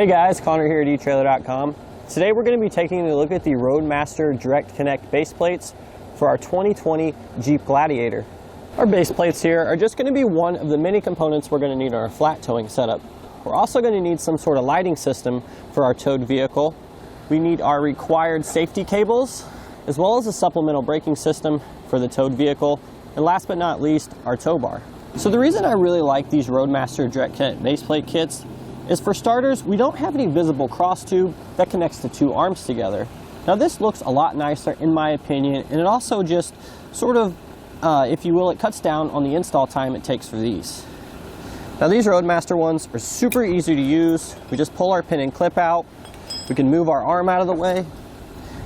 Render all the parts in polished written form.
Hey guys, Connor here at etrailer.com. Today we're going to be taking a look at the Roadmaster Direct-Connect Base Plates for our 2020 Jeep Gladiator. Our base plates here are just going to be one of the many components we're going to need in our flat towing setup. We're also going to need some sort of lighting system for our towed vehicle. We need our required safety cables, as well as a supplemental braking system for the towed vehicle, and last but not least, our tow bar. So the reason I really like these Roadmaster Direct-Connect Base Plate kits is, for starters, we don't have any visible cross tube that connects the two arms together. Now this looks a lot nicer in my opinion, and it also just sort of, if you will, it cuts down on the install time it takes for these. Now these Roadmaster ones are super easy to use. We just pull our pin and clip out, we can move our arm out of the way,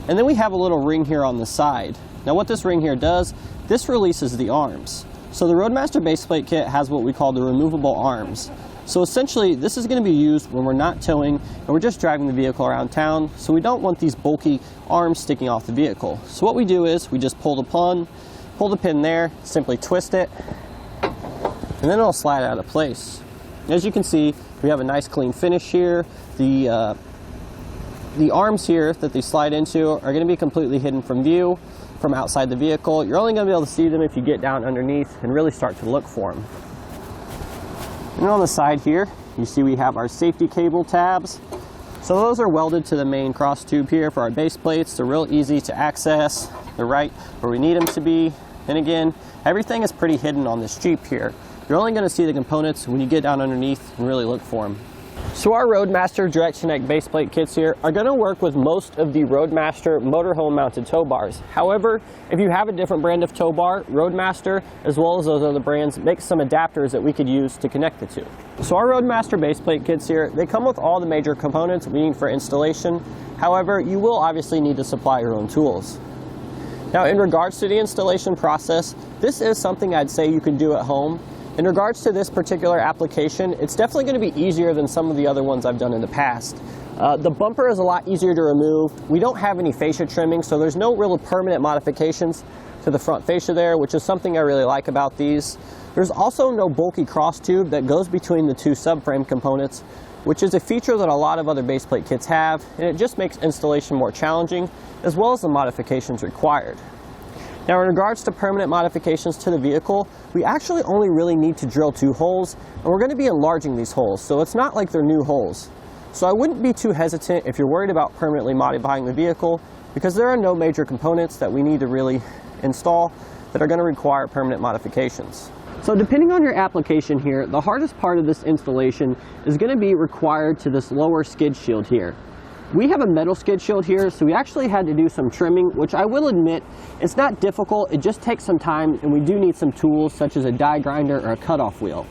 and then we have a little ring here on the side. Now what this ring here does, this releases the arms. So the Roadmaster Base Plate kit has what we call the removable arms. So essentially, this is going to be used when we're not towing and we're just driving the vehicle around town, so we don't want these bulky arms sticking off the vehicle. So what we do is we just pull the pin there, simply twist it, and then it'll slide out of place. As you can see, we have a nice clean finish here. The arms here that they slide into are going to be completely hidden from view from outside the vehicle. You're only going to be able to see them if you get down underneath and really start to look for them. And on the side here, you see we have our safety cable tabs. So those are welded to the main cross tube here for our base plates. They're real easy to access. They're right where we need them to be. And again, everything is pretty hidden on this Jeep here. You're only going to see the components when you get down underneath and really look for them. So our Roadmaster Direct-Connect Base Plate kits here are going to work with most of the Roadmaster motorhome mounted tow bars. However, if you have a different brand of tow bar, Roadmaster, as well as those other brands, make some adapters that we could use to connect the two. So our Roadmaster Base Plate kits here, they come with all the major components we need for installation. However, you will obviously need to supply your own tools. Now in regards to the installation process, this is something I'd say you could do at home. In regards to this particular application, it's definitely going to be easier than some of the other ones I've done in the past. The bumper is a lot easier to remove. We don't have any fascia trimming, so there's no real permanent modifications to the front fascia there, which is something I really like about these. There's also no bulky cross tube that goes between the two subframe components, which is a feature that a lot of other base plate kits have, and it just makes installation more challenging, as well as the modifications required. Now in regards to permanent modifications to the vehicle, we actually only really need to drill 2 holes, and we're going to be enlarging these holes, so it's not like they're new holes. So I wouldn't be too hesitant if you're worried about permanently modifying the vehicle, because there are no major components that we need to really install that are going to require permanent modifications. So depending on your application here, the hardest part of this installation is going to be required to this lower skid shield here. We have a metal skid shield here, so we actually had to do some trimming, which I will admit, it's not difficult, it just takes some time, and we do need some tools such as a die grinder or a cutoff wheel.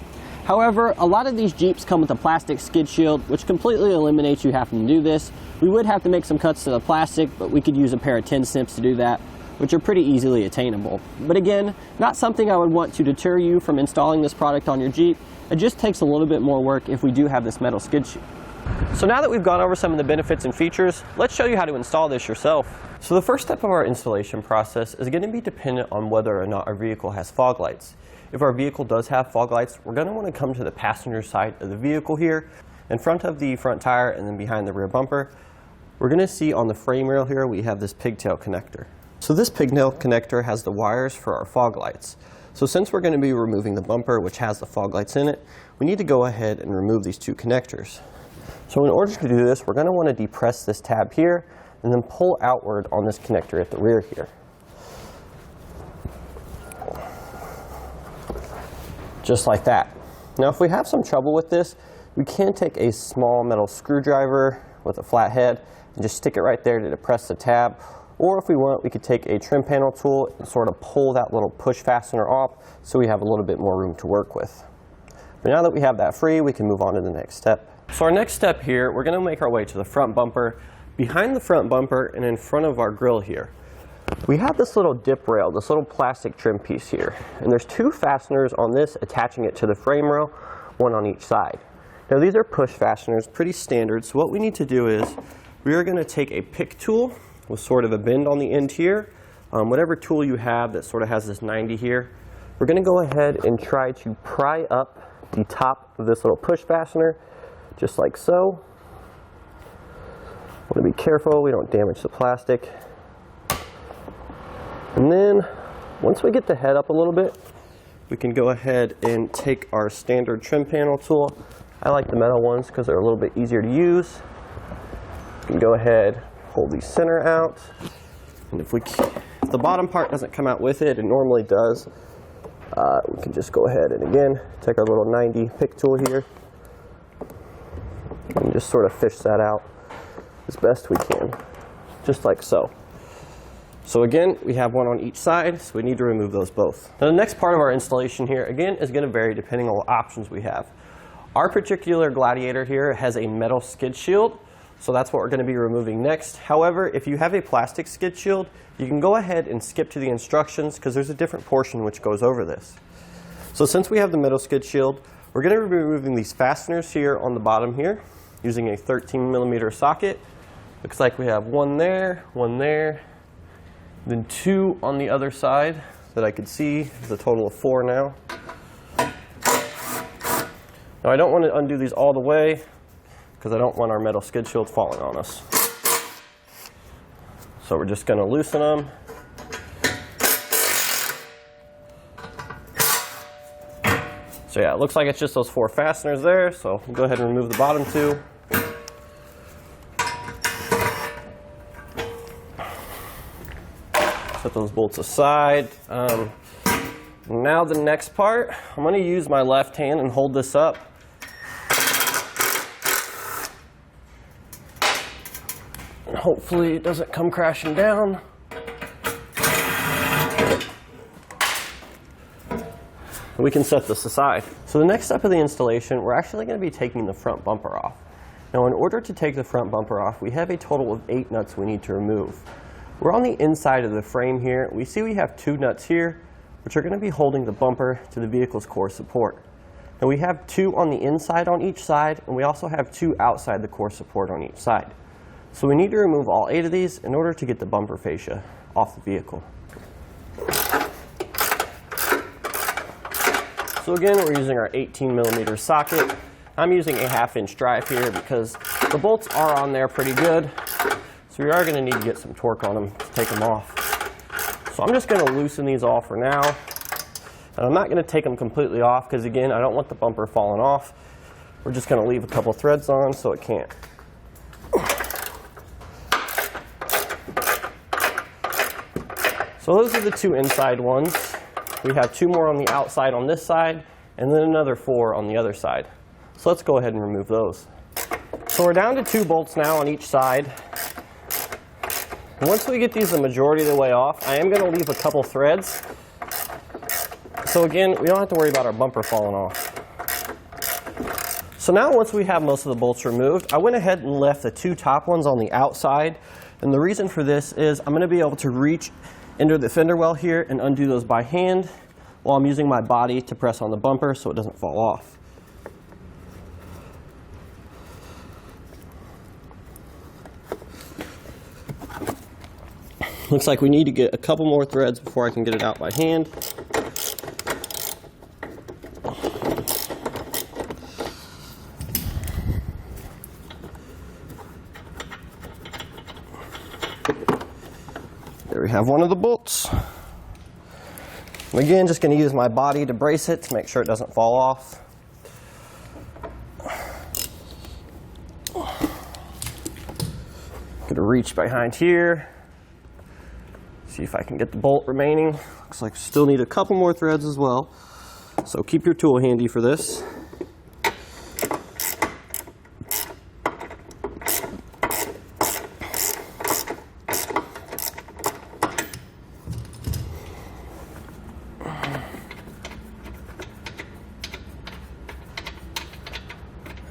However, a lot of these Jeeps come with a plastic skid shield, which completely eliminates you having to do this. We would have to make some cuts to the plastic, but we could use a pair of 10 snips to do that, which are pretty easily attainable. But again, not something I would want to deter you from installing this product on your Jeep. It just takes a little bit more work if we do have this metal skid shield. So now that we've gone over some of the benefits and features, let's show you how to install this yourself. So the first step of our installation process is going to be dependent on whether or not our vehicle has fog lights. If our vehicle does have fog lights, we're going to want to come to the passenger side of the vehicle here, in front of the front tire and then behind the rear bumper. We're going to see on the frame rail here we have this pigtail connector. So this pigtail connector has the wires for our fog lights. So since we're going to be removing the bumper, which has the fog lights in it, we need to go ahead and remove these 2 connectors. So in order to do this, we're going to want to depress this tab here and then pull outward on this connector at the rear here. Just like that. Now if we have some trouble with this, we can take a small metal screwdriver with a flat head and just stick it right there to depress the tab. Or if we want, we could take a trim panel tool and sort of pull that little push fastener off so we have a little bit more room to work with. But now that we have that free, we can move on to the next step. So our next step here, we're going to make our way to the front bumper. Behind the front bumper and in front of our grille here, we have this little dip rail, this little plastic trim piece here. And there's 2 fasteners on this attaching it to the frame rail, 1 on each side. Now these are push fasteners, pretty standard. So what we need to do is we are going to take a pick tool with sort of a bend on the end here. Whatever tool you have that sort of has this 90 here, we're going to go ahead and try to pry up the top of this little push fastener, just like so. Want to be careful we don't damage the plastic. And then once we get the head up a little bit, we can go ahead and take our standard trim panel tool. I like the metal ones because they're a little bit easier to use. We can go ahead, pull the center out, and if the bottom part doesn't come out with it, it normally does, we can just go ahead and again take our little 90 pick tool here and just sort of fish that out as best we can, just like so. So again, we have one on each side, so we need to remove those both. Now the next part of our installation here, again, is going to vary depending on what options we have. Our particular Gladiator here has a metal skid shield, so that's what we're going to be removing next. However, if you have a plastic skid shield, you can go ahead and skip to the instructions because there's a different portion which goes over this. So since we have the metal skid shield, we're going to be removing these fasteners here on the bottom here using a 13mm socket. Looks like we have one there, then two on the other side that I could see. There's a total of 4 now. Now I don't want to undo these all the way because I don't want our metal skid shield falling on us. So we're just going to loosen them. So yeah, it looks like it's just those 4 fasteners there, so we'll go ahead and remove the bottom 2. Set those bolts aside. Now the next part, I'm going to use my left hand and hold this up. And hopefully it doesn't come crashing down. We can set this aside. So the next step of the installation, we're actually going to be taking the front bumper off. Now in order to take the front bumper off, we have a total of 8 nuts we need to remove. We're on the inside of the frame here. We see we have 2 nuts here, which are going to be holding the bumper to the vehicle's core support. Now we have 2 on the inside on each side, and we also have 2 outside the core support on each side. So we need to remove all 8 of these in order to get the bumper fascia off the vehicle. So again, we're using our 18mm socket. I'm using a 1/2-inch drive here because the bolts are on there pretty good. So we are going to need to get some torque on them to take them off. So I'm just going to loosen these off for now. And I'm not going to take them completely off because again, I don't want the bumper falling off. We're just going to leave a couple threads on so it can't. So those are the 2 inside ones. We have 2 more on the outside on this side and then another 4 on the other side. So let's go ahead and remove those. So we're down to 2 bolts now on each side. Once we get these the majority of the way off, I am going to leave a couple threads. So again, we don't have to worry about our bumper falling off. So now once we have most of the bolts removed, I went ahead and left the 2 top ones on the outside. And the reason for this is I'm going to be able to reach into the fender well here and undo those by hand while I'm using my body to press on the bumper so it doesn't fall off. Looks like we need to get a couple more threads before I can get it out by hand. There we have one of the bolts. And again, just going to use my body to brace it to make sure it doesn't fall off. Going to reach behind here. See if I can get the bolt remaining. Looks like we still need a couple more threads as well. So keep your tool handy for this.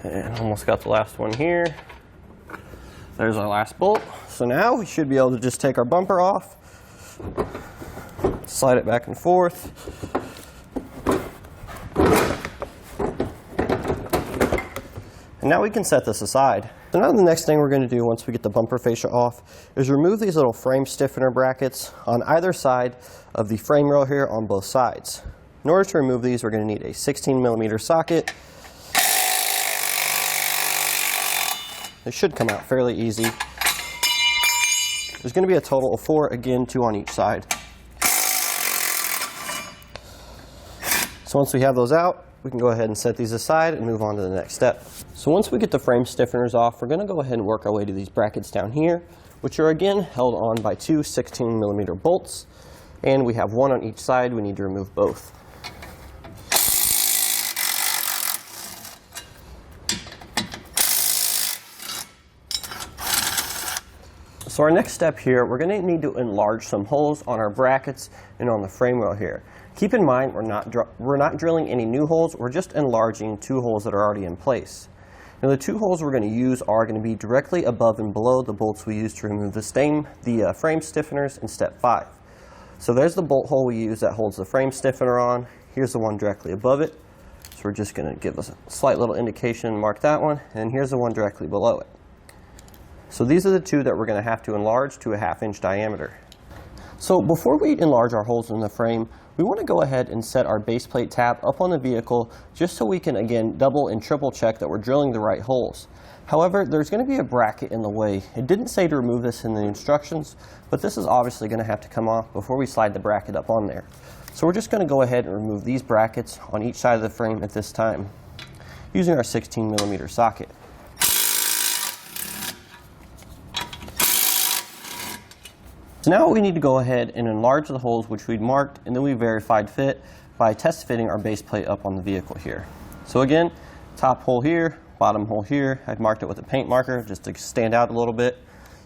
And almost got the last one here. There's our last bolt. So now we should be able to just take our bumper off. Slide it back and forth. And now we can set this aside. So now the next thing we're going to do once we get the bumper fascia off is remove these little frame stiffener brackets on either side of the frame rail here on both sides. In order to remove these, we're going to need a 16mm socket. They should come out fairly easy. There's going to be a total of 4, again 2 on each side. So once we have those out, we can go ahead and set these aside and move on to the next step. So once we get the frame stiffeners off, we're going to go ahead and work our way to these brackets down here, which are again held on by 2 16mm bolts, and we have 1 on each side. We need to remove both. So our next step here, we're going to need to enlarge some holes on our brackets and on the frame rail here. Keep in mind, we're not drilling any new holes, we're just enlarging 2 holes that are already in place. Now the 2 holes we're going to use are going to be directly above and below the bolts we use to remove the frame stiffeners in step 5. So there's the bolt hole we use that holds the frame stiffener on. Here's the one directly above it. So we're just going to give us a slight little indication and mark that one, and here's the one directly below it. So these are the 2 that we're going to have to enlarge to a 1/2 inch diameter. So before we enlarge our holes in the frame, we want to go ahead and set our base plate tab up on the vehicle just so we can again double and triple check that we're drilling the right holes. However, there's going to be a bracket in the way. It didn't say to remove this in the instructions, but this is obviously going to have to come off before we slide the bracket up on there. So we're just going to go ahead and remove these brackets on each side of the frame at this time using our 16mm socket. So now we need to go ahead and enlarge the holes which we'd marked and then we verified fit by test fitting our base plate up on the vehicle here. So again, top hole here, bottom hole here. I've marked it with a paint marker just to stand out a little bit.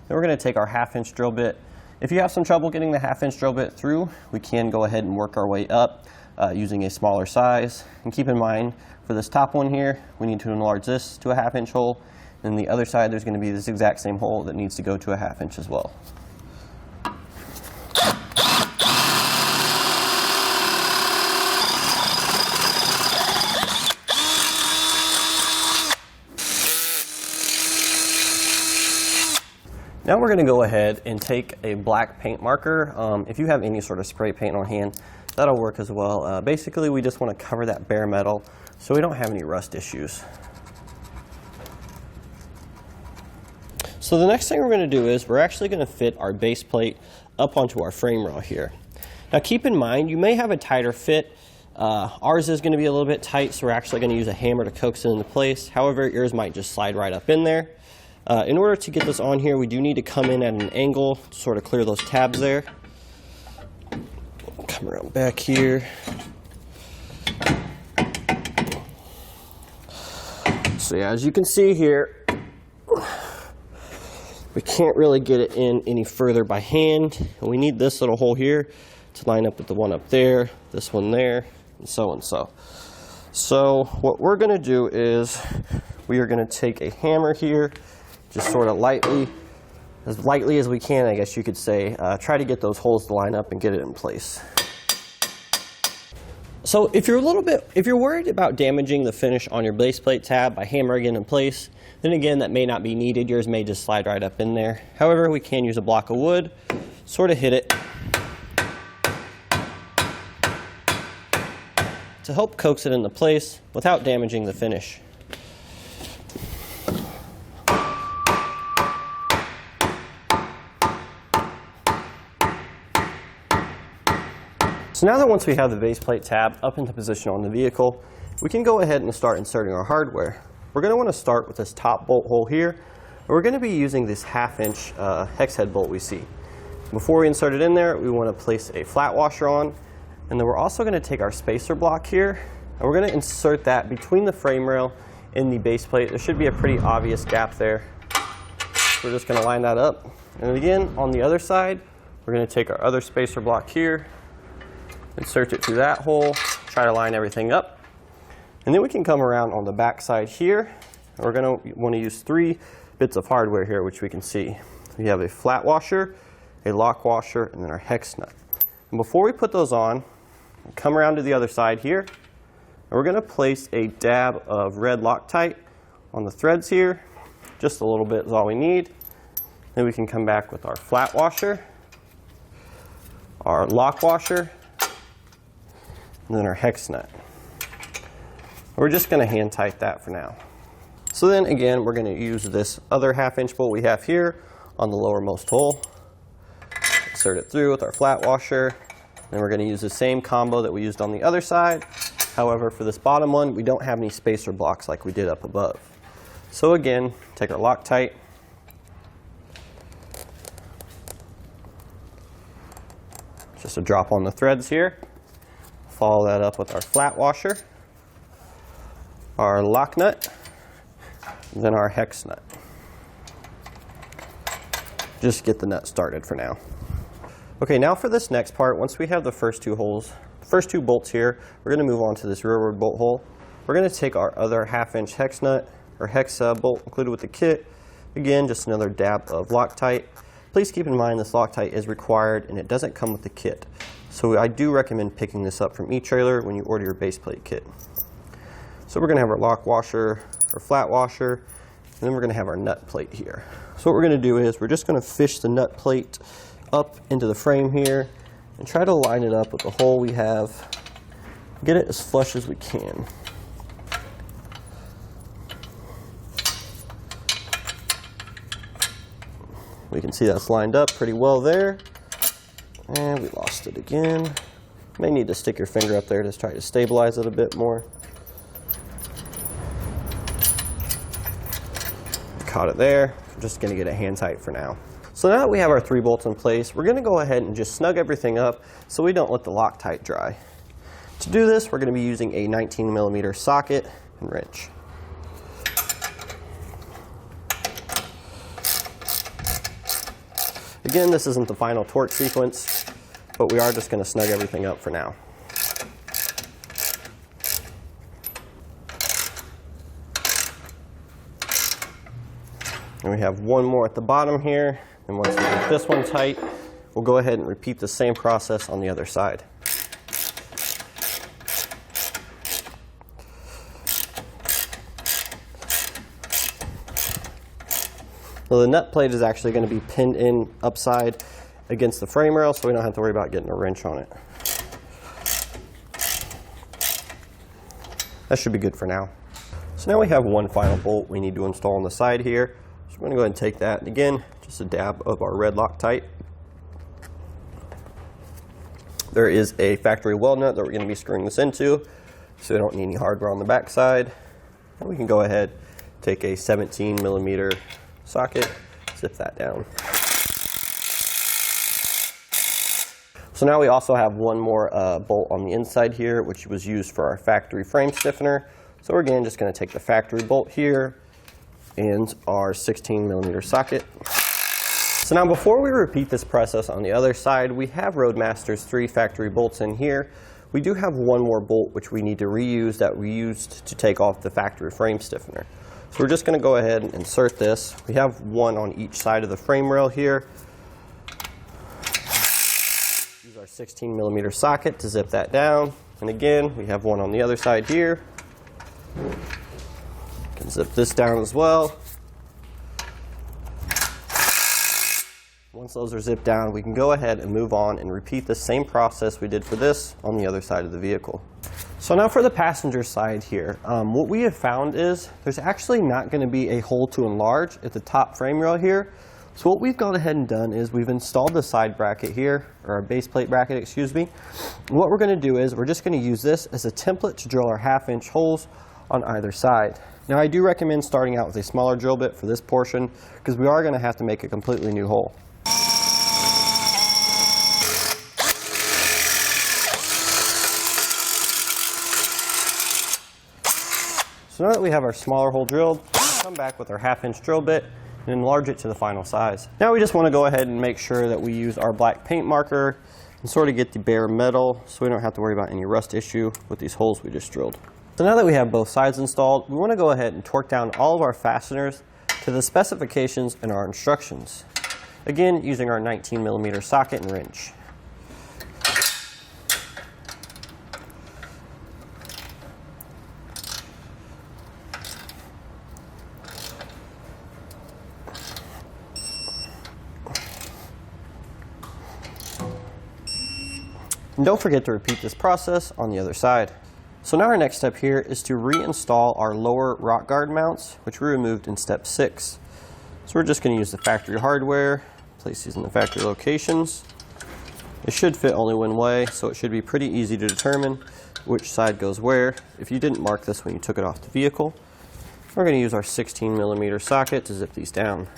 Then we're going to take our 1/2 inch drill bit. If you have some trouble getting the 1/2 inch drill bit through, we can go ahead and work our way up using a smaller size. And keep in mind, for this top one here, we need to enlarge this to a 1/2 inch hole. And the other side, there's going to be this exact same hole that needs to go to a 1/2 inch as well. Now we're going to go ahead and take a black paint marker. If you have any sort of spray paint on hand, that'll work as well. Basically, we just want to cover that bare metal so we don't have any rust issues. So the next thing we're going to do is we're actually going to fit our base plate up onto our frame rail here. Now keep in mind, you may have a tighter fit. Ours is going to be a little bit tight, so we're actually going to use a hammer to coax it into place. However, yours might just slide right up in there. In order to get this on here, we do need to come in at an angle to sort of clear those tabs there. Come around back here. So yeah, as you can see here, we can't really get it in any further by hand. And we need this little hole here to line up with the one up there, this one there, and so and so. So what we're going to do is we are going to take a hammer here, just sort of lightly as we can, I guess you could say, try to get those holes to line up and get it in place. So if you're worried about damaging the finish on your base plate tab by hammering it in place, then again, that may not be needed. Yours may just slide right up in there. However, we can use a block of wood, sort of hit it to help coax it into place without damaging the finish. So now that once we have the base plate tab up into position on the vehicle, we can go ahead and start inserting our hardware. We're going to want to start with this top bolt hole here. And we're going to be using this 1/2 inch hex head bolt we see. Before we insert it in there, we want to place a flat washer on. And then we're also going to take our spacer block here, and we're going to insert that between the frame rail and the base plate. There should be a pretty obvious gap there. So we're just going to line that up. And again, on the other side, we're going to take our other spacer block here, insert it through that hole, try to line everything up. And then we can come around on the back side here. And we're going to want to use 3 bits of hardware here, which we can see. We have a flat washer, a lock washer, and then our hex nut. And before we put those on, we'll come around to the other side here. And we're going to place a dab of red Loctite on the threads here. Just a little bit is all we need. Then we can come back with our flat washer, our lock washer, and then our hex nut. We're just going to hand tight that for now. So then again, we're going to use this other 1/2 inch bolt we have here on the lowermost hole. Insert it through with our flat washer. Then we're going to use the same combo that we used on the other side. However, for this bottom one, we don't have any spacer blocks like we did up above. So again, take our Loctite. Just a drop on the threads here. Follow that up with our flat washer, our lock nut, and then our hex nut. Just get the nut started for now. Okay, now for this next part, once we have the first two holes, the first two bolts here, we're going to move on to this rearward bolt hole. We're going to take our other 1/2" hex nut, or hex bolt included with the kit. Again, just another dab of Loctite. Please keep in mind this Loctite is required and it doesn't come with the kit. So I do recommend picking this up from eTrailer when you order your base plate kit. So we're going to have our lock washer, our flat washer, and then we're going to have our nut plate here. So what we're going to do is we're just going to fish the nut plate up into the frame here and try to line it up with the hole we have. Get it as flush as we can. We can see that's lined up pretty well there. And we lost it again. You may need to stick your finger up there to try to stabilize it a bit more. Caught it there. I'm just going to get it hand tight for now. So now that we have our 3 bolts in place, we're going to go ahead and just snug everything up so we don't let the Loctite dry. To do this, we're going to be using a 19mm socket and wrench. Again, this isn't the final torque sequence, but we are just going to snug everything up for now. And we have one more at the bottom here, and once we get this one tight, we'll go ahead and repeat the same process on the other side. So the nut plate is actually going to be pinned in upside against the frame rail, so we don't have to worry about getting a wrench on it. That should be good for now. So now we have one final bolt we need to install on the side here. So we're going to go ahead and take that, and again, just a dab of our red Loctite. There is a factory weld nut that we're going to be screwing this into, so we don't need any hardware on the back side. And we can go ahead, take a 17mm socket, zip that down. So now we also have one more bolt on the inside here, which was used for our factory frame stiffener. So we're again just going to take the factory bolt here and our 16mm socket. So now before we repeat this process on the other side, we have Roadmaster's 3 factory bolts in here. We do have one more bolt which we need to reuse that we used to take off the factory frame stiffener. So we're just going to go ahead and insert this. We have one on each side of the frame rail here. Use our 16mm socket to zip that down. And again, we have one on the other side here. Can zip this down as well. Once those are zipped down, we can go ahead and move on and repeat the same process we did for this on the other side of the vehicle. So now for the passenger side here, what we have found is there's actually not going to be a hole to enlarge at the top frame rail here. So what we've gone ahead and done is we've installed the side bracket here, or our base plate bracket, excuse me. And what we're going to do is we're just going to use this as a template to drill our 1/2" holes on either side. Now I do recommend starting out with a smaller drill bit for this portion because we are going to have to make a completely new hole. So now that we have our smaller hole drilled, we'll come back with our 1/2" drill bit and enlarge it to the final size. Now we just want to go ahead and make sure that we use our black paint marker and sort of get the bare metal so we don't have to worry about any rust issue with these holes we just drilled. So now that we have both sides installed, we want to go ahead and torque down all of our fasteners to the specifications in our instructions. Again, using our 19mm socket and wrench. And don't forget to repeat this process on the other side. So now our next step here is to reinstall our lower rock guard mounts, which we removed in step 6. So we're just going to use the factory hardware, place these in the factory locations. It should fit only one way, so it should be pretty easy to determine which side goes where. If you didn't mark this when you took it off the vehicle, we're going to use our 16mm socket to zip these down.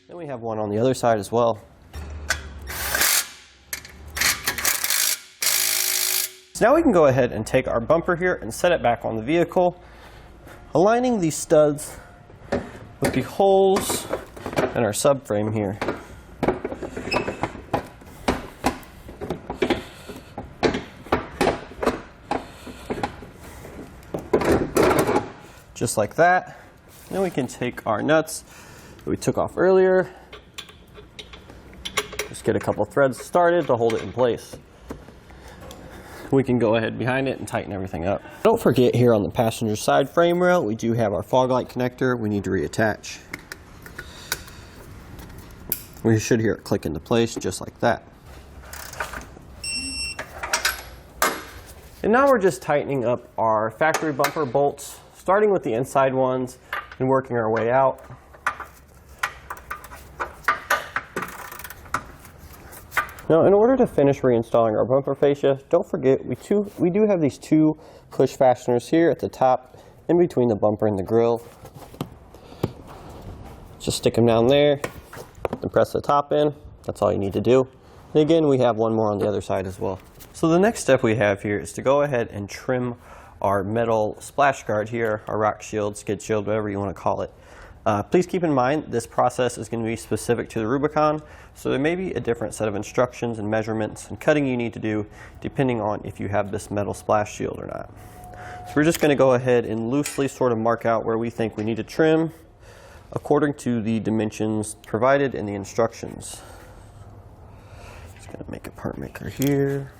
Then we have one on the other side as well. So now we can go ahead and take our bumper here and set it back on the vehicle, aligning these studs with the holes in our subframe here. Just like that. Then we can take our nuts that we took off earlier, just get a couple threads started to hold it in place. We can go ahead behind it and tighten everything up. Don't forget, here on the passenger side frame rail, we do have our fog light connector we need to reattach. We should hear it click into place just like that. And now we're just tightening up our factory bumper bolts, starting with the inside ones and working our way out. Now, in order to finish reinstalling our bumper fascia, don't forget we do have these two push fasteners here at the top in between the bumper and the grille. Just stick them down there and press the top in. That's all you need to do. And again, we have one more on the other side as well. So the next step we have here is to go ahead and trim our metal splash guard here, our rock shield, skid shield, whatever you want to call it. Please keep in mind this process is going to be specific to the Rubicon, so there may be a different set of instructions and measurements and cutting you need to do depending on if you have this metal splash shield or not. So we're just going to go ahead and loosely sort of mark out where we think we need to trim according to the dimensions provided in the instructions. Just going to make a part maker here.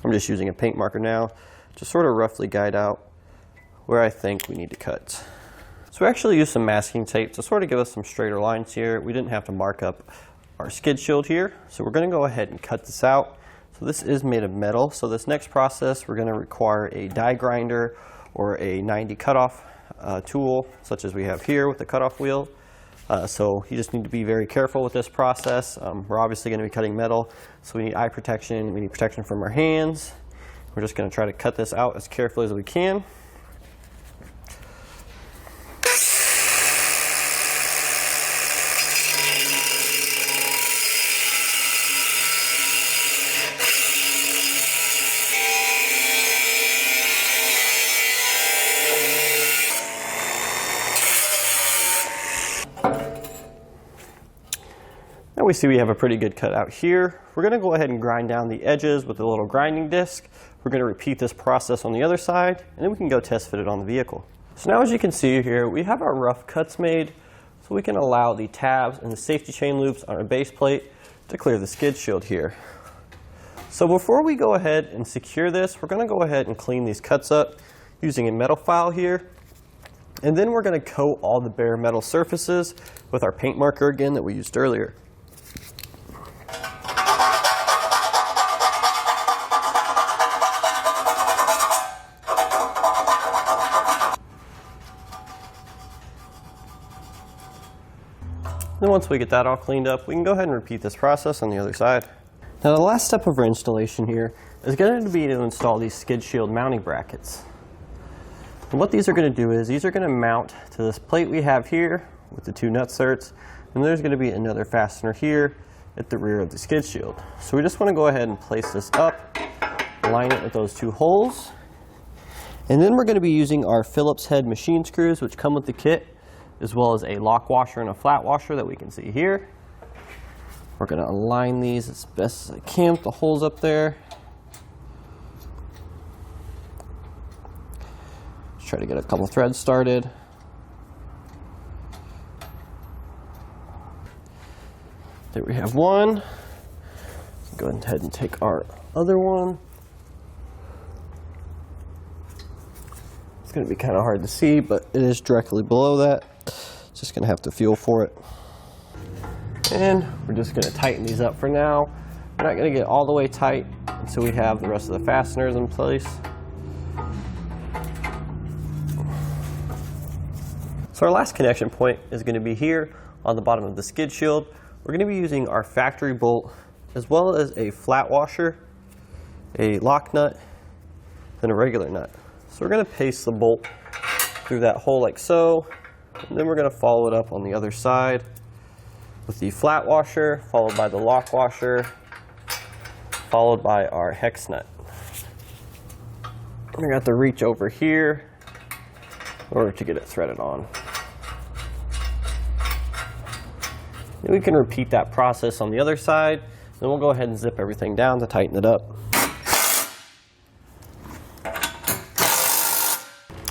I'm just using a paint marker now to sort of roughly guide out where I think we need to cut. So we actually used some masking tape to sort of give us some straighter lines here. We didn't have to mark up our skid shield here, so we're going to go ahead and cut this out. So this is made of metal, so this next process we're going to require a die grinder or a 90 cutoff tool, such as we have here with the cutoff wheel. So you just need to be very careful with this process. We're obviously going to be cutting metal, so we need eye protection, we need protection from our hands. We're just going to try to cut this out as carefully as we can. Now we see we have a pretty good cut out here. We're going to go ahead and grind down the edges with a little grinding disc. We're going to repeat this process on the other side, and then we can go test fit it on the vehicle. So now, as you can see here, we have our rough cuts made, so we can allow the tabs and the safety chain loops on our base plate to clear the skid shield here. So before we go ahead and secure this, we're going to go ahead and clean these cuts up using a metal file here. And then we're going to coat all the bare metal surfaces with our paint marker again that we used earlier. Then once we get that all cleaned up, we can go ahead and repeat this process on the other side. Now the last step of our installation here is going to be to install these skid shield mounting brackets. And what these are going to do is these are going to mount to this plate we have here with the two nut certs, and there's going to be another fastener here at the rear of the skid shield. So we just want to go ahead and place this up, align it with those two holes, and then we're going to be using our Phillips head machine screws which come with the kit, as well as a lock washer and a flat washer that we can see here. We're going to align these as best as I can with the holes up there. Just try to get a couple threads started. There we have one. Go ahead and take our other one. It's going to be kind of hard to see, but it is directly below that. Just going to have to feel for it. And we're just going to tighten these up for now. We're not going to get all the way tight until we have the rest of the fasteners in place. So our last connection point is going to be here on the bottom of the skid shield. We're going to be using our factory bolt as well as a flat washer, a lock nut, and a regular nut. So we're going to paste the bolt through that hole like so, and then we're going to follow it up on the other side with the flat washer, followed by the lock washer, followed by our hex nut. We're going to have to reach over here in order to get it threaded on. Then we can repeat that process on the other side, then we'll go ahead and zip everything down to tighten it up.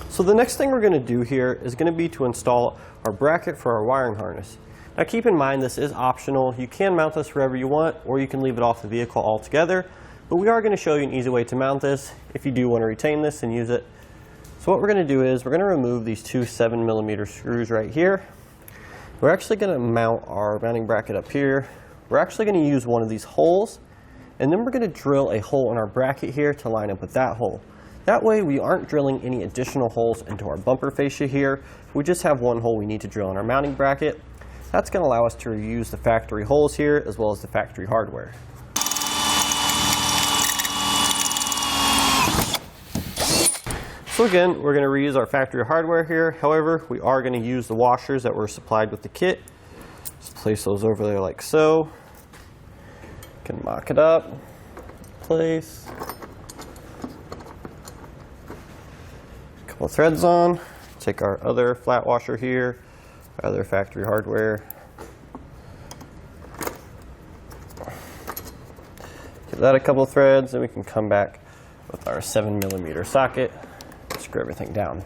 So the next thing we're going to do here is going to be to install our bracket for our wiring harness. Now keep in mind this is optional. You can mount this wherever you want, or you can leave it off the vehicle altogether, but we are going to show you an easy way to mount this if you do want to retain this and use it. So what we're going to do is we're going to remove these two 7mm screws right here. We're actually going to mount our mounting bracket up here. We're actually going to use one of these holes, and then we're going to drill a hole in our bracket here to line up with that hole. That way we aren't drilling any additional holes into our bumper fascia here. We just have one hole we need to drill in our mounting bracket. That's going to allow us to reuse the factory holes here as well as the factory hardware. So again, we're going to reuse our factory hardware here. However, we are going to use the washers that were supplied with the kit. Just place those over there like so. Can mock it up, place. Couple of threads on. Take our other flat washer here, our other factory hardware. Give that a couple of threads, and we can come back with our 7mm socket. Screw everything down.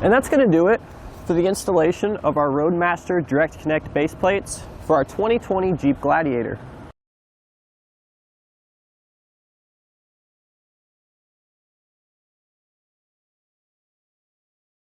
And that's going to do it for the installation of our Roadmaster Direct-Connect base plates for our 2020 Jeep Gladiator.